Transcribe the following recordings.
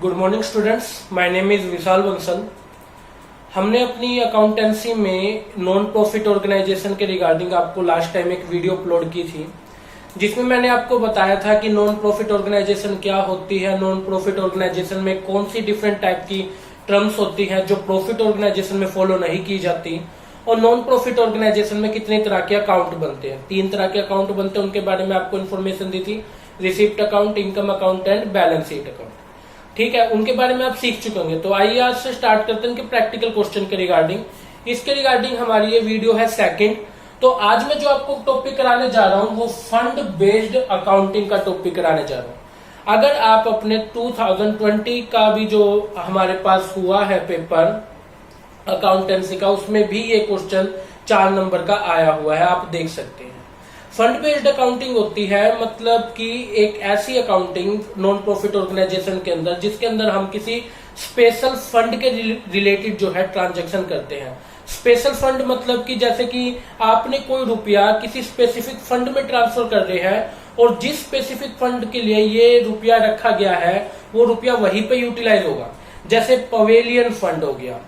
Good morning students, my name is Vishal Bansal. हमने अपनी accountancy में नॉन प्रॉफिट ऑर्गेनाइजेशन के रिगार्डिंग आपको लास्ट टाइम एक वीडियो अपलोड की थी, जिसमें मैंने आपको बताया था कि नॉन प्रॉफिट ऑर्गेनाइजेशन क्या होती है, नॉन प्रॉफिट ऑर्गेनाइजेशन में कौन सी डिफरेंट टाइप की टर्म्स होती है जो प्रॉफिट ऑर्गेनाइजेशन में फॉलो नहीं की जाती, और नॉन प्रॉफिट ऑर्गेनाइजेशन में कितने तरह के अकाउंट बनते हैं। 3 तरह के अकाउंट बनते हैं, उनके बारे में आपको इन्फॉर्मेशन दी थी, receipt account, income account and balance sheet account. ठीक है, उनके बारे में आप सीख चुके होंगे। तो आइए आज से स्टार्ट करते हैं कि प्रैक्टिकल क्वेश्चन के रिगार्डिंग। इसके रिगार्डिंग हमारी ये वीडियो है सेकंड। तो आज मैं जो आपको टॉपिक कराने जा रहा हूं वो फंड बेस्ड अकाउंटिंग का टॉपिक कराने जा रहा हूं। अगर आप अपने 2020 का भी जो हमारे पास हुआ है पेपर अकाउंटेंसी का, उसमें भी ये क्वेश्चन 4 नंबर का आया हुआ है, आप देख सकते हैं। फंड बेस्ड अकाउंटिंग होती है मतलब कि एक ऐसी अकाउंटिंग नॉन प्रॉफिट ऑर्गेनाइजेशन के अंदर जिसके अंदर हम किसी स्पेशल फंड के रिलेटेड जो है ट्रांजैक्शन करते हैं। स्पेशल फंड मतलब कि जैसे कि आपने कोई रुपया किसी स्पेसिफिक फंड में ट्रांसफर कर रहे हैं और जिस स्पेसिफिक फंड के लिए ये रुपया रखा गया है वो रुपया वहीं पे यूटिलाइज होगा। जैसे पवेलियन फंड हो गया,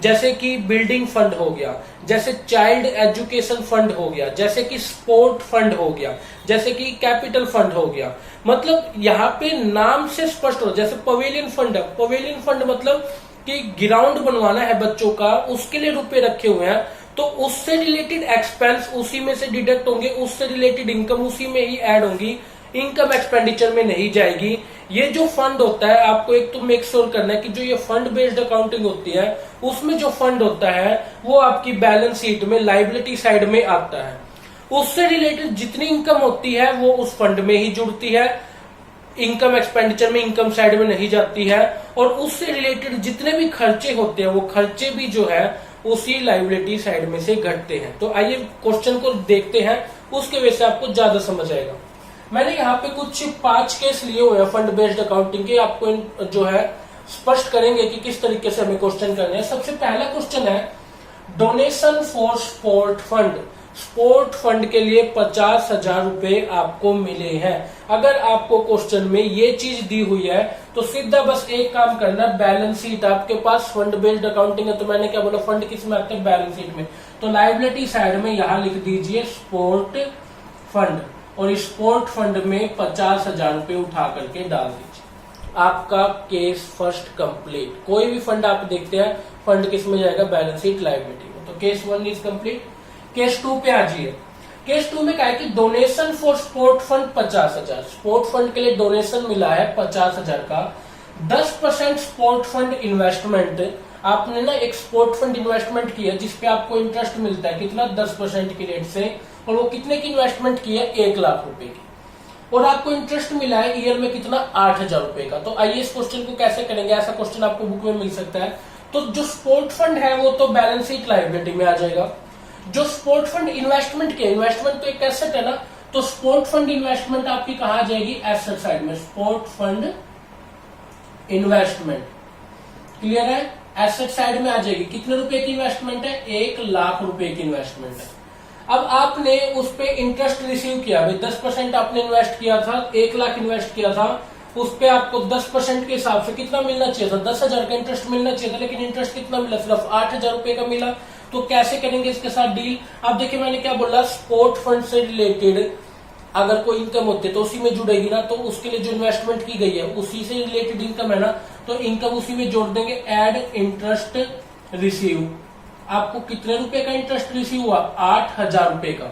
जैसे कि बिल्डिंग फंड हो गया, जैसे चाइल्ड एजुकेशन फंड हो गया, जैसे कि स्पोर्ट फंड हो गया, जैसे कि कैपिटल फंड हो गया। मतलब यहाँ पे नाम से स्पष्ट हो, जैसे पवेलियन फंड है, पवेलियन फंड मतलब कि ग्राउंड बनवाना है बच्चों का, उसके लिए रुपए रखे हुए हैं, तो उससे रिलेटेड एक्सपेंस उसी में से डिडक्ट होंगे, उससे रिलेटेड इनकम उसी में ही ऐड होंगी, इनकम एक्सपेंडिचर में नहीं जाएगी। ये जो फंड होता है आपको एक तो मेक श्योर करना है कि जो ये फंड बेस्ड अकाउंटिंग होती है उसमें जो फंड होता है वो आपकी बैलेंस शीट में लायबिलिटी साइड में आता है। उससे रिलेटेड जितनी इनकम होती है वो उस फंड में ही जुड़ती है, इनकम एक्सपेंडिचर में इनकम साइड में नहीं जाती है, और उससे रिलेटेड जितने भी खर्चे होते हैं वो खर्चे भी जो है उसी लायबिलिटी साइड में से घटते हैं। तो आइए क्वेश्चन को देखते हैं, उसके वजह से आपको ज्यादा समझ आएगा। मैंने यहाँ पे कुछ 5 केस लिए हुए हैं फंड बेस्ड अकाउंटिंग के, आपको जो है स्पष्ट करेंगे कि किस तरीके से हमें क्वेश्चन करने हैं। सबसे पहला क्वेश्चन है donation for sport fund. Sport fund के लिए 50,000 रुपए आपको मिले हैं। अगर आपको क्वेश्चन में ये चीज दी हुई है तो सीधा बस एक काम करना, बैलेंस शीट आपके पास फंड बेस्ड अकाउंटिंग है, तो मैंने क्या बोला, फंड किस में आते हैं, बैलेंस शीट में। तो लायबिलिटी साइड में यहां लिख दीजिए स्पोर्ट फंड, और स्पोर्ट फंड में 50,000 रुपए उठा करके डाल दीजिए। आपका केस फर्स्ट कंप्लीट। कोई भी फंड आप देखते हैं फंड किस में जाएगा, बैलेंस शीट लायबिलिटी में। तो केस 1 इज कंप्लीट। केस 2 पे आ जाइए। केस 2 में क्या है कि donation for sport fund 50,000, sport fund के लिए डोनेशन मिला है 50,000 का। 10% स्पोर्ट फंड इन्वेस्टमेंट, आपने ना एक स्पोर्ट फंड इन्वेस्टमेंट किया जिसपे आपको इंटरेस्ट मिलता है कितना, 10% की रेट से, और वो कितने की इन्वेस्टमेंट की है, 1 लाख रुपए की, और आपको इंटरेस्ट मिला है ईयर में कितना, 8,000 रुपए का। तो आइए इस क्वेश्चन को कैसे करेंगे, ऐसा क्वेश्चन आपको बुक में मिल सकता है। तो जो स्पोर्ट फंड है वो तो बैलेंस शीट लायबिलिटी में आ जाएगा। जो स्पोर्ट फंड इन्वेस्टमेंट के, इन्वेस्टमेंट तो एक एसेट है ना, तो स्पोर्ट फंड इन्वेस्टमेंट आपकी कहा जाएगी, एसेट साइड में। स्पोर्ट फंड इन्वेस्टमेंट क्लियर है, एसेट साइड में आ जाएगी। कितने रुपए की इन्वेस्टमेंट है, 1 लाख रुपए की इन्वेस्टमेंट है। अब आपने उस पे इंटरेस्ट रिसीव किया, भाई 10% आपने इन्वेस्ट किया था, 1 लाख इन्वेस्ट किया था, उस पे आपको 10% के हिसाब से कितना मिलना चाहिए था, 10,000 का इंटरेस्ट मिलना चाहिए था, लेकिन इंटरेस्ट कितना मिला, सिर्फ 8,000 रुपए का मिला। तो कैसे करेंगे इसके साथ डील। अब देखिए मैंने क्या बोला, स्पोर्ट फंड से रिलेटेड अगर कोई इनकम होती है तो उसी में जुड़ेगी ना, तो उसके लिए जो इन्वेस्टमेंट की गई है उसी से रिलेटेड इनकम है ना, तो इनकम उसी में जोड़ देंगे। एड इंटरेस्ट रिसीव, आपको कितने रुपए का इंटरेस्ट रिसीव हुआ, 8,000 रुपए का,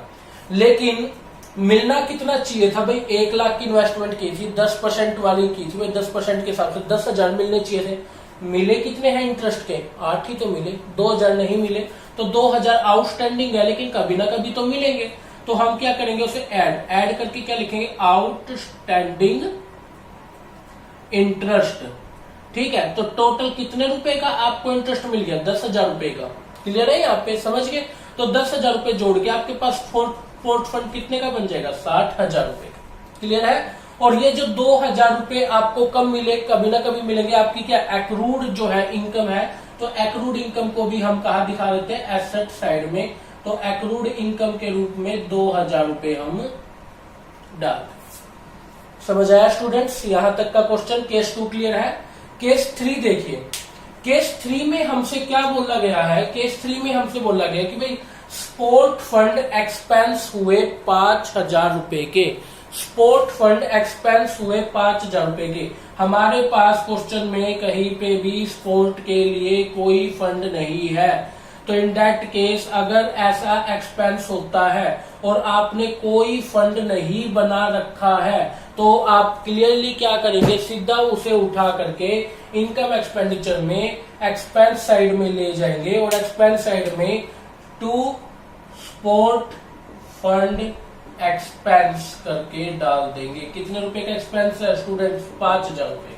लेकिन मिलना कितना चाहिए था भाई, 1 लाख की इन्वेस्टमेंट की थी, 10% वाली की थी, भाई 10% के हिसाब से 10,000 मिलने चाहिए थे। मिले कितने हैं इंटरेस्ट के, 8 ही तो मिले, 2,000 नहीं मिले, तो 2,000 आउटस्टैंडिंग है, लेकिन कभी ना कभी तो मिलेंगे। तो हम क्या करेंगे, उसे ऐड करके क्या लिखेंगे, आउटस्टैंडिंग इंटरेस्ट। ठीक है, तो टोटल कितने रुपए का आपको इंटरेस्ट मिल गया, 10,000 रुपए का। क्लियर है, यहाँ पे समझ गए। तो 10,000 रुपए जोड़ के आपके पास स्पोर्ट फंड कितने का बन जाएगा, 60,000 रुपए का। क्लियर है। और ये जो 2,000 रुपए आपको कब मिले, कभी ना कभी मिलेंगे, आपकी क्या एक्रूड जो है इनकम है, तो एक्रूड इनकम को भी हम कहा दिखा देते हैं, एसेट साइड में। तो एक्रूड इनकम के रूप में 2,000 रुपए हम डाल। समझ आया स्टूडेंट्स, यहां तक का क्वेश्चन। केस 2 क्लियर है। केस 3 देखिए, केस 3 में हमसे क्या बोला गया है, केस 3 में हमसे बोला गया कि भाई स्पोर्ट फंड एक्सपेंस हुए 5,000 रुपए के, स्पोर्ट फंड एक्सपेंस हुए 5,000 रुपए के। हमारे पास क्वेश्चन में कहीं पे भी स्पोर्ट के लिए कोई फंड नहीं है, तो इन दैट केस अगर ऐसा एक्सपेंस होता है और आपने कोई फंड नहीं बना रखा है तो आप क्लियरली क्या करेंगे, सीधा उसे उठा करके इनकम एक्सपेंडिचर में एक्सपेंस साइड में ले जाएंगे और एक्सपेंस साइड में टू स्पोर्ट फंड एक्सपेंस करके डाल देंगे। कितने रुपए का एक्सपेंस है स्टूडेंट? 5,000 रुपए।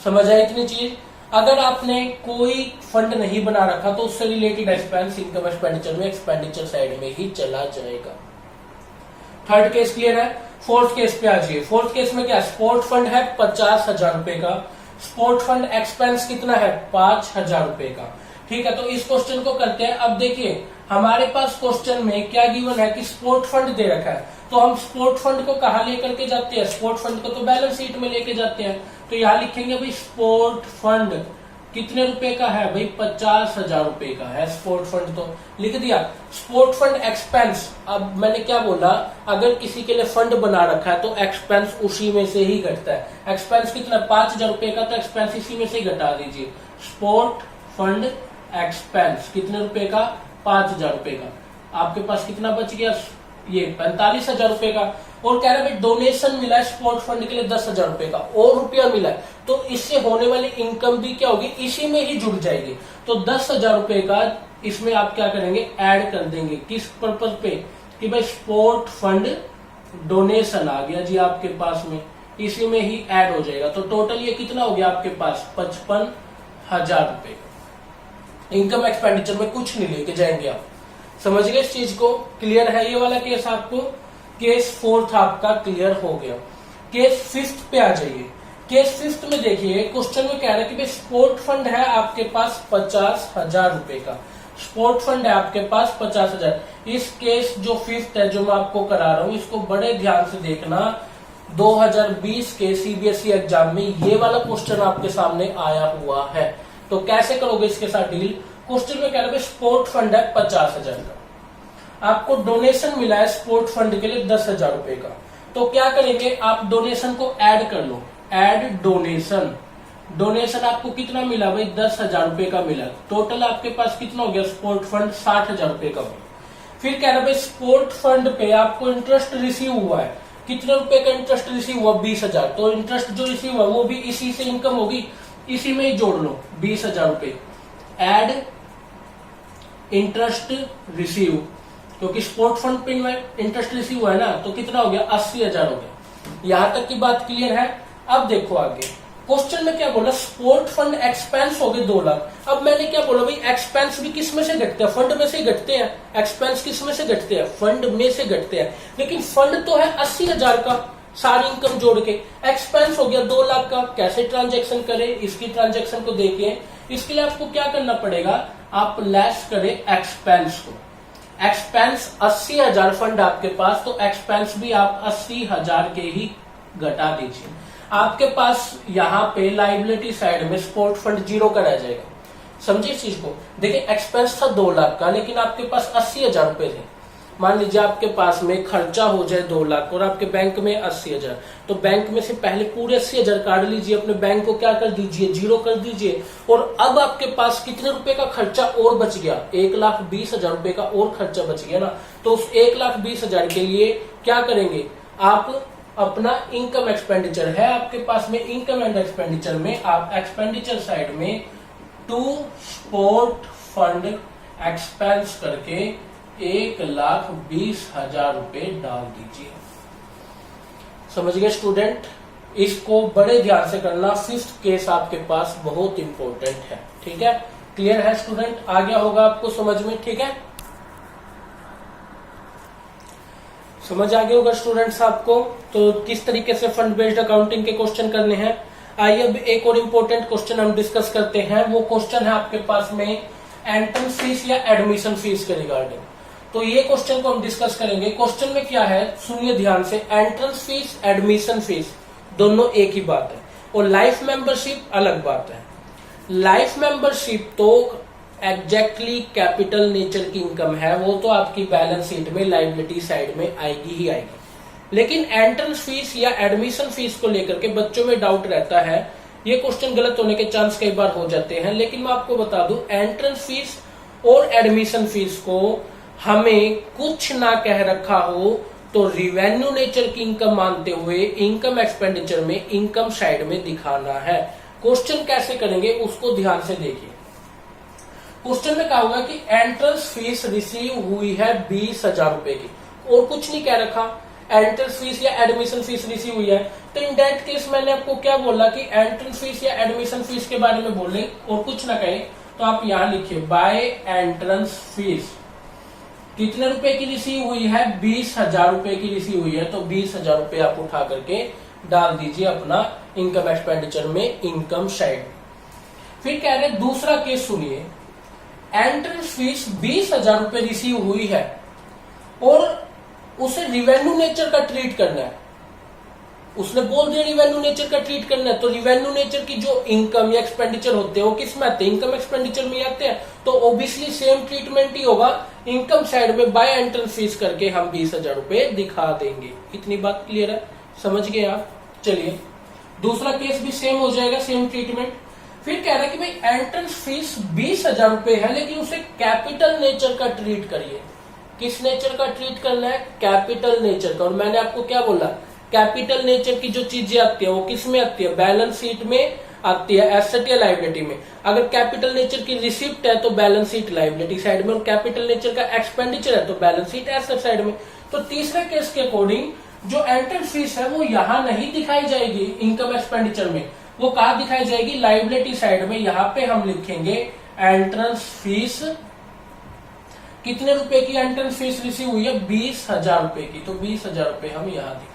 समझ आए इतनी चीज? अगर आपने कोई फंड नहीं बना रखा तो उससे रिलेटेड एक्सपेंस इनकम एक्सपेंडिचर में एक्सपेंडिचर साइड में ही चला जाएगा। थर्ड केस क्लियर है। फोर्थ केस पे आ जाइए। फोर्थ केस में क्या, स्पोर्ट फंड है 50,000 रुपए का, स्पोर्ट फंड एक्सपेंस कितना है 5,000 रुपए का। ठीक है, तो इस क्वेश्चन को करते हैं। अब देखिए हमारे पास क्वेश्चन में क्या गिवन है कि स्पोर्ट फंड दे रखा है, तो हम स्पोर्ट फंड को कहां लेकर के जाते हैं, स्पोर्ट फंड को तो बैलेंस शीट में लेके जाते हैं। तो यहां लिखेंगे भाई स्पोर्ट फंड कितने रुपए का है भाई, 50,000 रुपए का है स्पोर्ट फंड, तो लिख दिया। स्पोर्ट फंड एक्सपेंस, अब मैंने क्या बोला, अगर किसी के लिए फंड बना रखा है तो एक्सपेंस उसी में से ही घटता है। एक्सपेंस कितना 5,000 रुपए का, तो एक्सपेंस इसी में से ही घटा दीजिए। स्पोर्ट फंड एक्सपेंस कितने रुपए का, 5,000 रुपए का। आपके पास कितना बच गया, ये 45,000 रुपए का। और कह रहे भाई डोनेशन मिला है स्पोर्ट फंड के लिए 10,000 रुपए का और रुपया मिला है, तो इससे होने वाली इनकम भी क्या होगी, इसी में ही जुड़ जाएगी। तो 10,000 रुपए का इसमें आप क्या करेंगे, ऐड कर देंगे। किस पर्पज पे, कि भाई स्पोर्ट फंड डोनेशन आ गया जी आपके पास में, इसी में ही ऐड हो जाएगा। तो टोटल ये कितना हो गया आपके पास, 55,000 रुपए। इनकम एक्सपेंडिचर में कुछ नहीं लेके जाएंगे आप। समझ गए इस चीज को? क्लियर है ये वाला केस आपको? केस फोर्थ आपका क्लियर हो गया। केस फिफ्थ पे आ जाइए। केस फिफ्थ में देखिए क्वेश्चन में कह रहा है कि भाई स्पोर्ट फंड है आपके पास 50,000 रुपए का, स्पोर्ट फंड है आपके पास 50,000। इस केस जो फिफ्थ है जो मैं आपको करा रहा हूं, इसको बड़े ध्यान से देखना। 2020 के सीबीएसई एग्जाम में ये वाला क्वेश्चन आपके सामने आया हुआ है, तो कैसे करोगे इसके साथ डील। क्वेश्चन में कह रहा है स्पोर्ट फंड है 50,000 का, आपको डोनेशन मिला है स्पोर्ट फंड के लिए 10,000 रुपए का, तो क्या करेंगे आप डोनेशन को ऐड कर लो, ऐड डोनेशन। डोनेशन आपको कितना मिला भाई, 10,000 रुपए का मिला। टोटल आपके पास कितना हो गया, स्पोर्ट फंड 60,000 रुपए का हो। फिर कह रहा भाई स्पोर्ट फंड पे आपको इंटरेस्ट रिसीव हुआ है, कितने रुपए का इंटरेस्ट रिसीव हुआ, 20,000। तो इंटरेस्ट जो रिसीव हुआ वो भी इसी से इनकम होगी, इसी में ही जोड़ लो 20,000 रुपए। एड इंटरेस्ट रिसीव, क्योंकि स्पोर्ट फंड पे इंटरेस्ट रिसीव हुआ है ना, तो कितना हो गया, 80,000 हो गया। यहां तक की बात क्लियर है। अब देखो आगे क्वेश्चन में क्या बोला, स्पोर्ट फंड एक्सपेंस हो गए 2 लाख। अब मैंने क्या बोला भाई, एक्सपेंस भी किस में से घटते हैं, फंड में से घटते हैं। एक्सपेंस किस में से घटते हैं, फंड में से घटते हैं। लेकिन फंड तो है 80,000 का, सारी इनकम जोड़ के। एक्सपेंस हो गया 2 लाख का। कैसे ट्रांजेक्शन करें, इसकी ट्रांजेक्शन को देखिए। इसके लिए आपको क्या करना पड़ेगा, आप लेस करें एक्सपेंस को। एक्सपेंस 80,000 फंड आपके पास, तो एक्सपेंस भी आप 80,000 के ही घटा दीजिए। आपके पास यहाँ पे लाइबिलिटी साइड में स्पोर्ट फंड 0 का रह जाएगा। समझिए इस चीज को। देखिए एक्सपेंस था 2 लाख का, लेकिन आपके पास 80,000 रुपए थे। मान लीजिए आपके पास में खर्चा हो जाए 2 लाख और आपके बैंक में 80,000, तो बैंक में से पहले पूरे 80,000 काट लीजिए, अपने बैंक को क्या कर दीजिए, 0 कर दीजिए। और अब आपके पास कितने रुपए का खर्चा और बच गया, 1,20,000 रुपए का और खर्चा बच गया ना। तो उस 1,20,000 के लिए क्या करेंगे, आप अपना इनकम एक्सपेंडिचर है आपके पास में, इनकम एंड एक्सपेंडिचर में आप एक्सपेंडिचर साइड में टू स्पोर्ट फंड एक्सपेंस करके 1,20,000 रुपए डाल दीजिए। समझ गए स्टूडेंट? इसको बड़े ध्यान से करना, फिफ्थ केस आपके पास बहुत इंपॉर्टेंट है। ठीक है, क्लियर है स्टूडेंट? आ गया होगा आपको समझ में? ठीक है, समझ आ गया होगा स्टूडेंट्स आपको। तो किस तरीके से फंड बेस्ड अकाउंटिंग के क्वेश्चन करने हैं। आइए अब एक और इम्पोर्टेंट क्वेश्चन हम डिस्कस करते हैं। वो क्वेश्चन है आपके पास में एंट्रेंस फीस या एडमिशन फीस के रिगार्डिंग। तो ये क्वेश्चन को हम डिस्कस करेंगे। क्वेश्चन में क्या है, सुनिए ध्यान से। एंट्रेंस फीस, एडमिशन फीस दोनों एक ही बात है। और लाइफ मेंबरशिप अलग बात है। लाइफ मेंबरशिप तो एग्जैक्टली कैपिटल नेचर की इनकम है, वो तो आपकी बैलेंस शीट में लायबिलिटी साइड में आएगी ही आएगी। लेकिन एंट्रेंस फीस या एडमिशन फीस को लेकर के बच्चों में डाउट रहता है, ये क्वेश्चन गलत होने के चांस कई बार हो जाते हैं। लेकिन मैं आपको बता दूं, एंट्रेंस फीस और एडमिशन फीस को हमें कुछ ना कह रखा हो तो रिवेन्यू नेचर की इनकम मानते हुए इनकम एक्सपेंडिचर में इनकम साइड में दिखाना है। क्वेश्चन कैसे करेंगे उसको ध्यान से देखिए। क्वेश्चन में कहा हुआ कि एंट्रेंस फीस रिसीव हुई है 20,000 रुपए की, और कुछ नहीं कह रखा। एंट्रेंस फीस या एडमिशन फीस रिसीव हुई है, तो इन दैट केस मैंने आपको क्या बोला कि एंट्रेंस फीस या एडमिशन फीस के बारे में बोले और कुछ ना कहे, तो आप यहां लिखिए बाय एंट्रेंस फीस कितने रुपए की रिसीव हुई है, 20,000 रुपए की रिसीव हुई है। तो 20,000 रुपए आप उठा करके डाल दीजिए अपना इनकम एक्सपेंडिचर में इनकम साइड। फिर कह रहे दूसरा केस सुनिए, एंट्रेंस फीस 20,000 रुपए रिसीव हुई है और उसे रिवेन्यू नेचर का ट्रीट करना है। उसने बोल दिया रिवेन्यू नेचर का ट्रीट करना है, तो रिवेन्यू नेचर की जो इनकम या एक्सपेंडिचर होते हैं वो किस में आते हैं, इनकम एक्सपेंडिचर में आते हैं। तो ऑब्वियसली सेम ट्रीटमेंट ही होगा, इनकम साइड में बाय एंट्रेंस फीस करके हम 20,000 रुपए दिखा देंगे। इतनी बात क्लियर है, समझ गए आप। चलिए दूसरा केस भी सेम हो जाएगा, सेम ट्रीटमेंट। फिर कह रहा है कि भाई एंट्रेंस फीस 20,000 रुपए है, लेकिन उसे कैपिटल नेचर का ट्रीट करिए। किस नेचर का ट्रीट करना है, कैपिटल नेचर का। और मैंने आपको क्या बोला, कैपिटल नेचर की जो चीजें आती है वो किस में आती है, बैलेंस शीट में आती है, एसेट या लायबिलिटी में। अगर कैपिटल नेचर की रिसिप्ट है तो बैलेंस शीट लायबिलिटी साइड में, और कैपिटल नेचर का एक्सपेंडिचर है तो बैलेंस शीट एसेट साइड में। तो तीसरे केस के अकॉर्डिंग जो एंट्रेंस फीस है वो यहां नहीं दिखाई जाएगी इनकम एक्सपेंडिचर में, वो कहा दिखाई जाएगी, लायबिलिटी साइड में। यहां पे हम लिखेंगे एंट्रेंस फीस कितने रुपए की एंट्रेंस फीस रिसीव हुई है, 20,000 रुपए की। तो 20,000 रुपए हम यहां दिखाएंगे।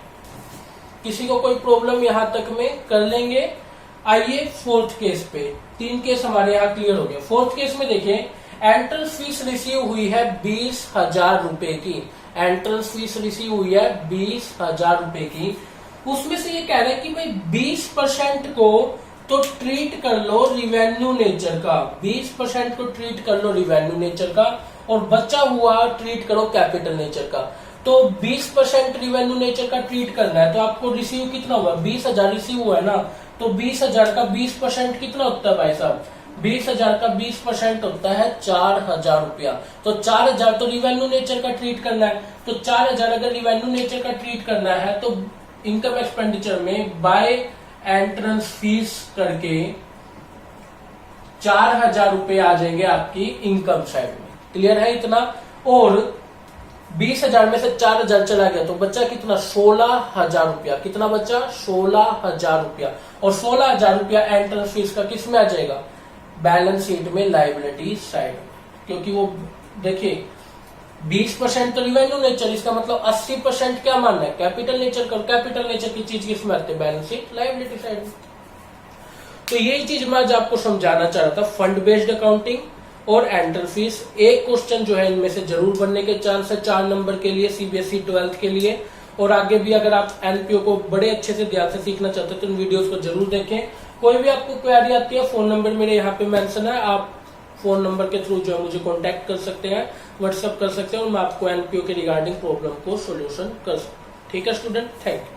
किसी को कोई प्रॉब्लम यहां तक में कर लेंगे। आइए फोर्थ केस पे, 3 केस हमारे यहाँ क्लियर हो गए। फोर्थ केस में देखिए, एंट्रेंस फीस रिसीव हुई है 20,000 रुपए की। एंट्रेंस फीस रिसीव हुई है 20,000 रुपए की। उसमें से ये कह रहे हैं कि भाई 20% को तो ट्रीट कर लो रिवेन्यू नेचर का, 20% को ट्रीट कर लो रिवेन्यू नेचर का, और बचा हुआ ट्रीट करो कैपिटल नेचर का। तो 20% रिवेन्यू नेचर का ट्रीट करना है, तो आपको रिसीव कितना हुआ, 20,000 रिसीव हुआ है ना। तो 20,000 का 20% कितना होता है भाई साहब, 20,000 का 20% होता है 4,000 रुपया। तो 4,000 तो रिवेन्यू नेचर का ट्रीट करना है। तो 4,000 अगर रिवेन्यू नेचर का ट्रीट करना है तो इनकम एक्सपेंडिचर में बाय एंट्रेंस फीस करके 4,000 रुपए आ जाएंगे आपकी इनकम साइड में। क्लियर है इतना। और 20,000 में से 4,000 चला गया तो बचा कितना, 16,000 रुपया। कितना बचा, 16,000 रुपया। और 16,000 रुपया एंट्रेंस फीस का किस में आ जाएगा, बैलेंस शीट में लायबिलिटी साइड में। क्योंकि वो देखिए 20% तो रिवेन्यू नेचर, इसका मतलब 80% क्या मानना है, कैपिटल नेचर का। कैपिटल नेचर की चीज किस में आती है, बैलेंस शीट लायबिलिटी साइड में। तो यही चीज मैं आज आपको समझाना चाह रहा था, फंड बेस्ड अकाउंटिंग और एंट्रेंस फीस। एक क्वेश्चन जो है इनमें से जरूर बनने के चांस है 4 नंबर के लिए, सीबीएसई 12th के लिए। और आगे भी अगर आप एनपीओ को बड़े अच्छे से ध्यान से सीखना चाहते हैं तो इन वीडियोस को जरूर देखें। कोई भी आपको क्वेरी आती है, फोन नंबर मेरे यहाँ पे मेंशन है, आप फोन नंबर के थ्रू जो है मुझे कांटेक्ट कर सकते हैं, व्हाट्सएप कर सकते हैं, और मैं आपको एनपीओ के रिगार्डिंग प्रॉब्लम को सोल्यूशन कर सकता हूँ। ठीक है स्टूडेंट, थैंक यू।